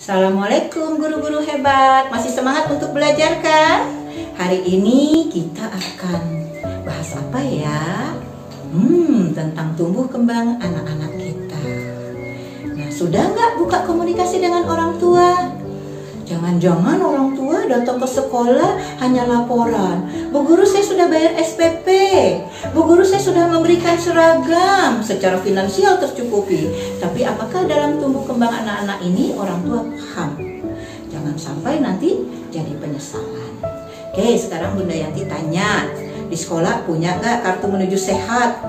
Assalamualaikum guru-guru hebat, masih semangat untuk belajar kan? Hari ini kita akan bahas apa ya? Tentang tumbuh kembang anak-anak kita. Nah, sudah nggak buka komunikasi dengan orang tua? Jangan-jangan orang tua datang ke sekolah hanya laporan. Bu guru, saya sudah bayar SPP. Bu guru, saya sudah memberikan seragam. Secara finansial tercukupi. Tapi apakah dalam tumbuh kembang anak-anak ini orang tua paham? Jangan sampai nanti jadi penyesalan. Oke, sekarang Bunda Yanti tanya. Di sekolah punya nggak kartu menuju sehat?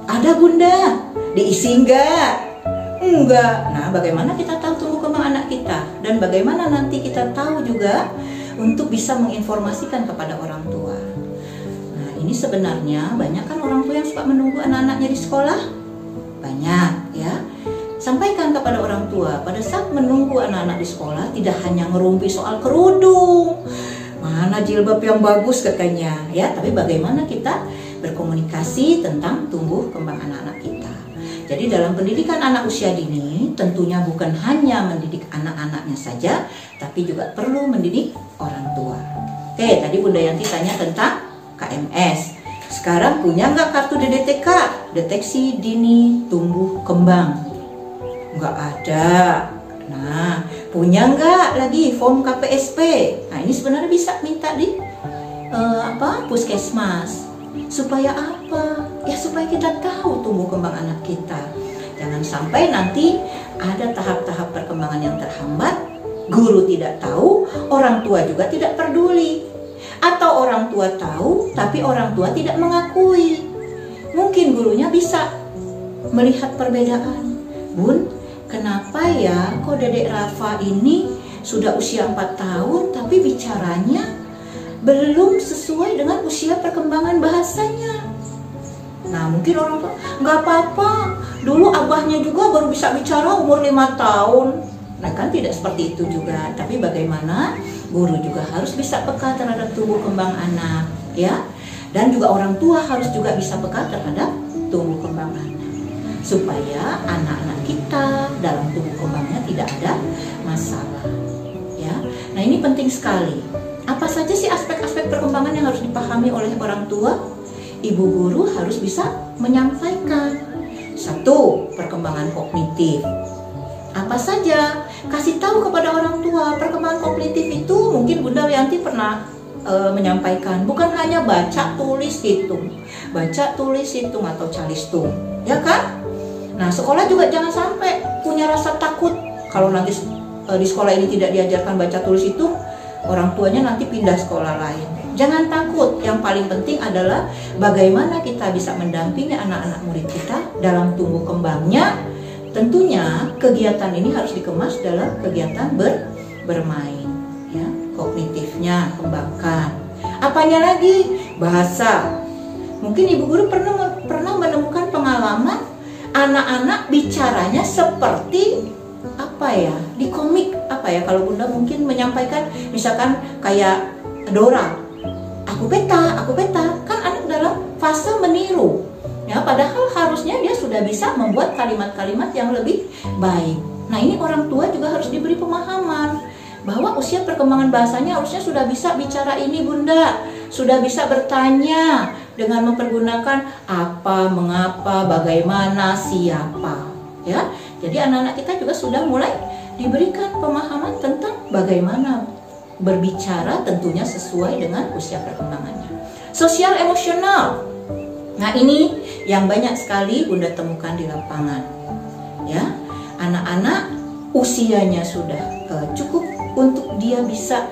Ada Bunda. Diisi nggak? Enggak. Nah, bagaimana kita tahu tumbuh kembang anak kita? Dan bagaimana nanti kita tahu juga untuk bisa menginformasikan kepada orang tua? Nah, ini sebenarnya banyak kan orang tua yang suka menunggu anak-anaknya di sekolah? Banyak ya. Sampaikan kepada orang tua, pada saat menunggu anak-anak di sekolah tidak hanya ngerumpi soal kerudung, mana jilbab yang bagus katanya ya, tapi bagaimana kita berkomunikasi tentang tumbuh kembang anak-anak kita. Jadi dalam pendidikan anak usia dini tentunya bukan hanya mendidik anak-anaknya saja, tapi juga perlu mendidik orang tua. Oke, tadi Bunda Yanti tanya tentang KMS. Sekarang punya nggak kartu DDTK? Deteksi Dini Tumbuh Kembang? Nggak ada. Nah, punya nggak lagi form KPSP? Nah, ini sebenarnya bisa minta di puskesmas. Supaya apa? Ya supaya kita tahu tumbuh kembang anak kita. Jangan sampai nanti ada tahap-tahap perkembangan yang terhambat, guru tidak tahu, orang tua juga tidak peduli. Atau orang tua tahu, tapi orang tua tidak mengakui. Mungkin gurunya bisa melihat perbedaan. Bun, kenapa ya kok Dedek Rafa ini sudah usia 4 tahun tapi bicaranya belum sesuai dengan usia perkembangan bahasanya? Nah, mungkin orang tua, nggak apa-apa, dulu abahnya juga baru bisa bicara umur 5 tahun. Nah, kan tidak seperti itu juga. Tapi bagaimana guru juga harus bisa peka terhadap tumbuh kembang anak ya. Dan juga orang tua harus juga bisa peka terhadap tumbuh kembang anak, supaya anak-anak kita dalam tumbuh kembangnya tidak ada masalah ya. Nah, ini penting sekali. Apa saja sih aspek-aspek perkembangan yang harus dipahami oleh orang tua? Ibu guru harus bisa menyampaikan. 1. Perkembangan kognitif. Apa saja? Kasih tahu kepada orang tua. Perkembangan kognitif itu mungkin Bunda Yanti pernah menyampaikan. Bukan hanya baca, tulis, hitung. Baca, tulis, hitung atau calistung. Ya kan? Nah, sekolah juga jangan sampai punya rasa takut. Kalau nanti di sekolah ini tidak diajarkan baca, tulis, hitung, orang tuanya nanti pindah sekolah lain. Jangan takut, yang paling penting adalah bagaimana kita bisa mendampingi anak-anak murid kita dalam tumbuh kembangnya. Tentunya kegiatan ini harus dikemas dalam kegiatan bermain ya. Kognitifnya kembangkan. Apanya lagi? Bahasa. Mungkin ibu guru pernah menemukan pengalaman anak-anak bicaranya seperti apa ya, di komik apa ya, kalau Bunda mungkin menyampaikan misalkan kayak Dora, aku peta, kan anak dalam fase meniru ya, padahal harusnya dia sudah bisa membuat kalimat-kalimat yang lebih baik. Nah, ini orang tua juga harus diberi pemahaman bahwa usia perkembangan bahasanya harusnya sudah bisa bicara ini Bunda, sudah bisa bertanya dengan mempergunakan apa, mengapa, bagaimana, siapa ya. Jadi anak-anak kita juga sudah mulai diberikan pemahaman tentang bagaimana berbicara, tentunya sesuai dengan usia perkembangannya. Sosial emosional. Nah, ini yang banyak sekali Bunda temukan di lapangan. Ya, anak-anak usianya sudah cukup untuk dia bisa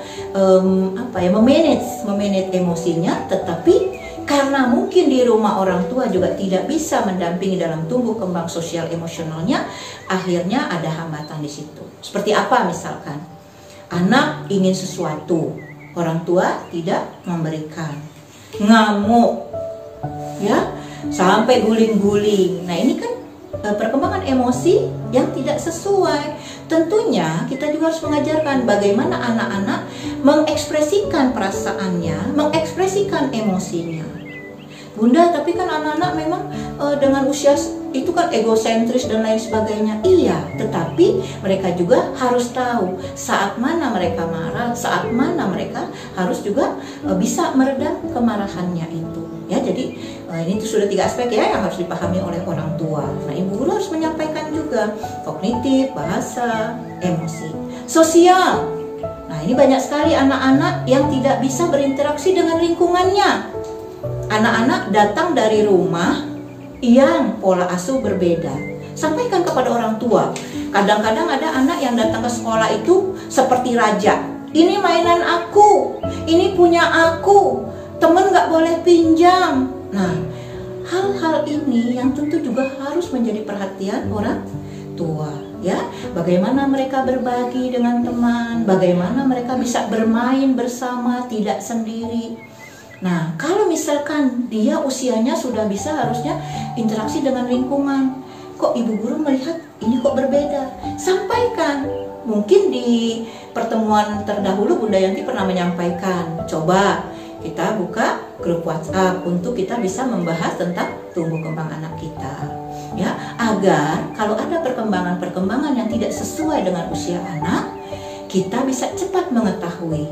memanage emosinya, tetapi karena mungkin di rumah orang tua juga tidak bisa mendampingi dalam tumbuh kembang sosial emosionalnya, akhirnya ada hambatan di situ. Seperti apa misalkan? Anak ingin sesuatu, orang tua tidak memberikan. Ngamuk, ya, sampai guling-guling. Nah, ini kan perkembangan emosi yang tidak sesuai. Tentunya kita juga harus mengajarkan bagaimana anak-anak mengekspresikan perasaannya, mengekspresikan emosinya. Bunda, tapi kan anak-anak memang dengan usia itu kan egosentris dan lain sebagainya. Iya, tetapi mereka juga harus tahu saat mana mereka marah, saat mana mereka harus juga bisa meredam kemarahannya itu. Ya, jadi ini tuh sudah 3 aspek ya yang harus dipahami oleh orang tua. Nah, ibu guru harus menyampaikan juga kognitif, bahasa, emosi, sosial. Nah, ini banyak sekali anak-anak yang tidak bisa berinteraksi dengan lingkungannya. Anak-anak datang dari rumah yang pola asuh berbeda. Sampaikan kepada orang tua. Kadang-kadang ada anak yang datang ke sekolah itu seperti raja. Ini mainan aku, ini punya aku, temen gak boleh pinjam. Nah, hal-hal ini yang tentu juga harus menjadi perhatian orang tua, ya. Bagaimana mereka berbagi dengan teman, bagaimana mereka bisa bermain bersama, tidak sendiri. Nah, kalau misalkan dia usianya sudah bisa harusnya interaksi dengan lingkungan, kok ibu guru melihat ini kok berbeda, sampaikan. Mungkin di pertemuan terdahulu Bunda Yanti pernah menyampaikan, coba kita buka grup WhatsApp untuk kita bisa membahas tentang tumbuh kembang anak kita, ya, agar kalau ada perkembangan-perkembangan yang tidak sesuai dengan usia anak, kita bisa cepat mengetahui.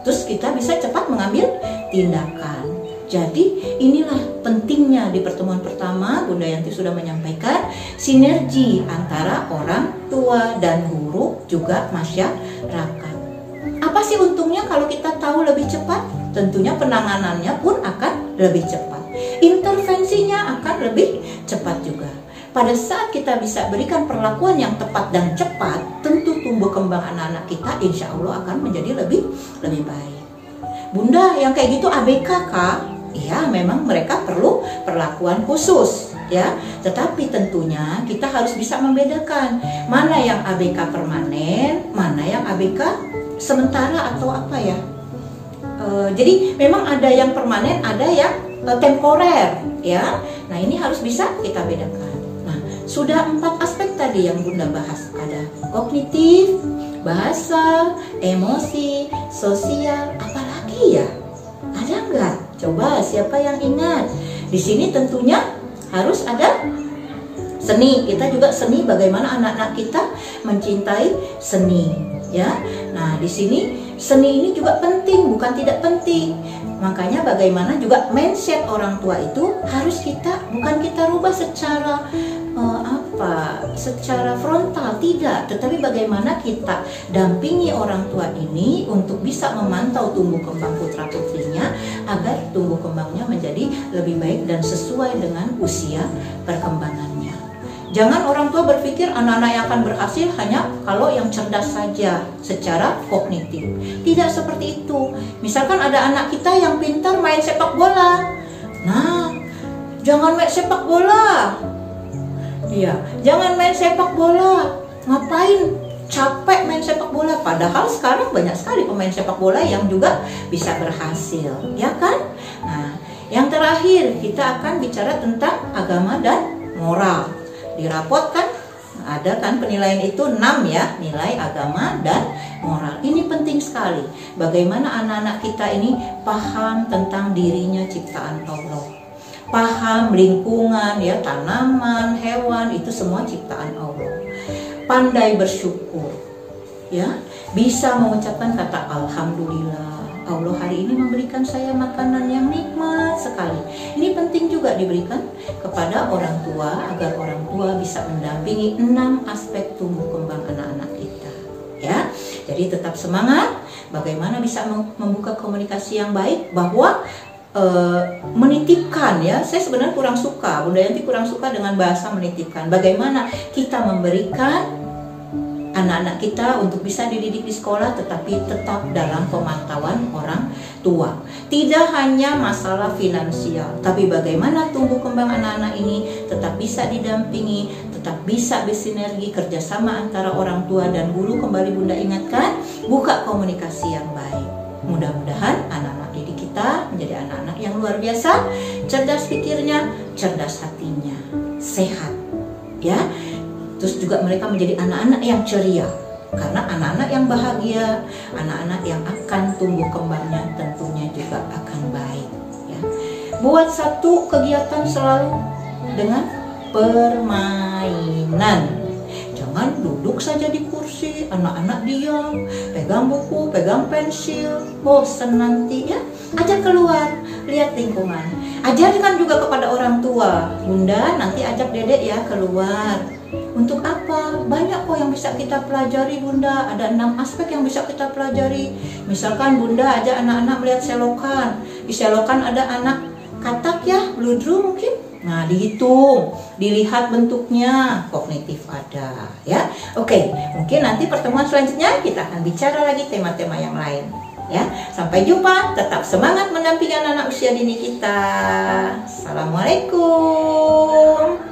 Terus kita bisa cepat mengambil tindakan. Jadi inilah pentingnya di pertemuan pertama Bunda Yanti sudah menyampaikan sinergi antara orang tua dan guru juga masyarakat. Apa sih untungnya kalau kita tahu lebih cepat? Tentunya penanganannya pun akan lebih cepat. Intervensinya akan lebih cepat juga. Pada saat kita bisa berikan perlakuan yang tepat dan cepat, tentu tumbuh kembang anak-anak kita insya Allah akan menjadi lebih baik. Bunda, yang kayak gitu ABK kah? Iya, memang mereka perlu perlakuan khusus, ya. Tetapi tentunya kita harus bisa membedakan mana yang ABK permanen, mana yang ABK sementara atau apa ya. Jadi memang ada yang permanen, ada yang temporer, ya. Nah, ini harus bisa kita bedakan. Sudah 4 aspek tadi yang Bunda bahas. Ada kognitif, bahasa, emosi, sosial, apalagi ya? Ada nggak? Coba siapa yang ingat? Di sini tentunya harus ada seni. Kita juga seni, bagaimana anak-anak kita mencintai seni, ya. Nah, di sini seni ini juga penting, bukan tidak penting. Makanya bagaimana juga mindset orang tua itu harus bukan kita rubah secara secara frontal, tidak, tetapi bagaimana kita dampingi orang tua ini untuk bisa memantau tumbuh kembang putra putrinya agar tumbuh kembangnya menjadi lebih baik dan sesuai dengan usia perkembangannya. Jangan orang tua berpikir anak-anak yang akan berhasil hanya kalau yang cerdas saja secara kognitif. Tidak seperti itu. Misalkan ada anak kita yang pintar main sepak bola. Nah, jangan main sepak bola. Iya, jangan main sepak bola. Ngapain capek main sepak bola? Padahal sekarang banyak sekali pemain sepak bola yang juga bisa berhasil, ya kan? Nah, yang terakhir kita akan bicara tentang agama dan moral. Di rapot kan ada kan penilaian itu 6 ya, nilai agama dan moral. Ini penting sekali. Bagaimana anak-anak kita ini paham tentang dirinya ciptaan Allah. Paham lingkungan ya, tanaman, hewan, itu semua ciptaan Allah. Pandai bersyukur, ya, bisa mengucapkan kata alhamdulillah. Allah hari ini memberikan saya makanan yang nikmat sekali. Ini penting juga diberikan kepada orang tua agar orang tua bisa mendampingi 6 aspek tumbuh kembang anak-anak kita, ya. Jadi tetap semangat. Bagaimana bisa membuka komunikasi yang baik, bahwa menitipkan ya, saya sebenarnya kurang suka, Bunda Yanti kurang suka dengan bahasa menitipkan. Bagaimana kita memberikan anak-anak kita untuk bisa dididik di sekolah tetapi tetap dalam pemantauan orang tua. Tidak hanya masalah finansial, tapi bagaimana tumbuh kembang anak-anak ini tetap bisa didampingi, tetap bisa bersinergi kerjasama antara orang tua dan guru. Kembali Bunda ingatkan, buka komunikasi yang baik. Mudah-mudahan anak-anak didik kita menjadi anak-anak yang luar biasa, cerdas pikirnya, cerdas hatinya, sehat, ya. Terus juga mereka menjadi anak-anak yang ceria, karena anak-anak yang bahagia, anak-anak yang akan tumbuh kembangnya tentunya juga akan baik, ya. Buat satu kegiatan selalu dengan permainan. Jangan duduk saja di kursi, anak-anak diam, pegang buku, pegang pensil, bosan nanti ya. Ajak keluar, lihat lingkungan. Ajarkan juga kepada orang tua, Bunda nanti ajak dedek ya keluar. Untuk apa? Banyak kok yang bisa kita pelajari Bunda. Ada 6 aspek yang bisa kita pelajari. Misalkan Bunda ajak anak-anak melihat selokan. Di selokan ada anak katak ya, bludru mungkin. Nah, dihitung, dilihat bentuknya, kognitif ada ya. Oke, mungkin nanti pertemuan selanjutnya kita akan bicara lagi tema-tema yang lain ya. Sampai jumpa, tetap semangat mendampingi anak-anak usia dini kita. Assalamualaikum.